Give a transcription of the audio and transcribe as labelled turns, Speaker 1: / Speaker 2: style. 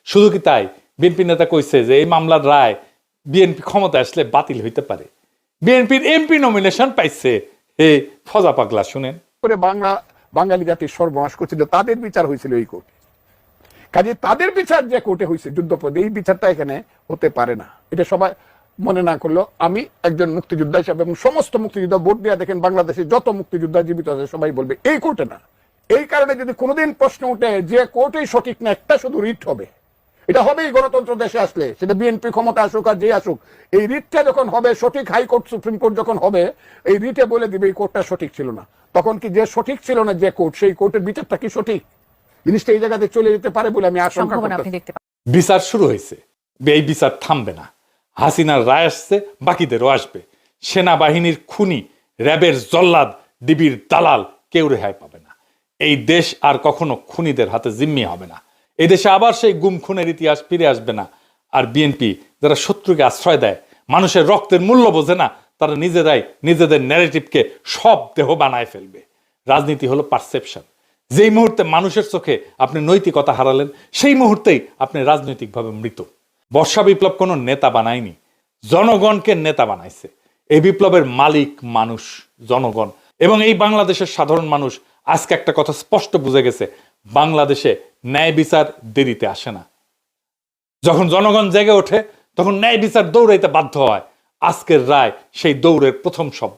Speaker 1: শুধু কি তাই, বিএনপি নেতা কইছে যে এই মামলার রায় বিএনপি ক্ষমতা আসলে বাতিল হইতে পারে। বিএনপির এমপি নমিনেশন পাইছে হে ফজা পাগলা, শুনেন।
Speaker 2: করে বাঙালি জাতির সর্বনাশ করছিল, তাদের বিচার হয়েছিল এই কোর্টে। কাজে তাদের বিচার যে কোর্টে হয়েছে যুদ্ধপদে, এই বিচারটা এখানে হতে পারে না। এটা সবাই মনে না করলো, আমি একজন মুক্তিযোদ্ধা হিসাবে এবং সমস্ত মুক্তিযোদ্ধা ভোট দিয়ে দেখেন বাংলাদেশে যত মুক্তিযোদ্ধা জীবিত আছে সবাই বলবে এই কোর্টে না। এই কারণে যদি কোনোদিন প্রশ্ন উঠে যে কোর্টেই সঠিক না, একটা শুধু রিট হবে, এটা হবেই গণতন্ত্র দেশে আসলে, সেটা বিএনপি ক্ষমতা আসুক আর যে আসুক, এই রিটটা যখন হবে সঠিক, হাইকোর্ট সুপ্রিম কোর্ট যখন হবে, এই রিটে বলে দিবে এই কোর্টটা সঠিক ছিল না। তখন কি যে সঠিক ছিল না যে কোর্ট, সেই কোর্টের বিচারটা কি সঠিক? জিনিসটা এই জায়গাতে চলে যেতে পারে বলে আমি আশঙ্কা করতেছি।
Speaker 1: বিচার শুরু হয়েছে, এই বিচার থামবে না। হাসিনার রায় আসছে, বাকিদেরও আসবে। সেনাবাহিনীর খুনি, র্যাবের জল্লাদ, ডিবির দালাল কেউ রেহাই পাবে না। এই দেশ আর কখনো খুনিদের হাতে জিম্মি হবে না। এই দেশে আবার সেই গুম খুনের ইতিহাস ফিরে আসবে না। আর বিএনপি যারা শত্রুকে আশ্রয় দেয়, মানুষের রক্তের মূল্য বোঝে না, তারা নিজেরাই নিজেদের ন্যারেটিভকে সব দেহ বানায় ফেলবে। রাজনীতি হলো পারসেপশন। যেই মুহূর্তে মানুষের চোখে আপনি নৈতিকতা হারালেন, সেই মুহূর্তেই আপনি রাজনৈতিকভাবে মৃত। বর্ষা বিপ্লব কোনো নেতা বানায়নি, জনগণকে নেতা বানাইছে। এই বিপ্লবের মালিক মানুষ, জনগণ। এবং এই বাংলাদেশের সাধারণ মানুষ আজকে একটা কথা স্পষ্ট বুঝে গেছে, বাংলাদেশে ন্যায় বিচার দেরিতে আসে না। যখন জনগণ জেগে ওঠে তখন ন্যায় বিচার দৌড়াইতে বাধ্য হয়। আজকের রায় সেই দৌড়ের প্রথম শব্দ।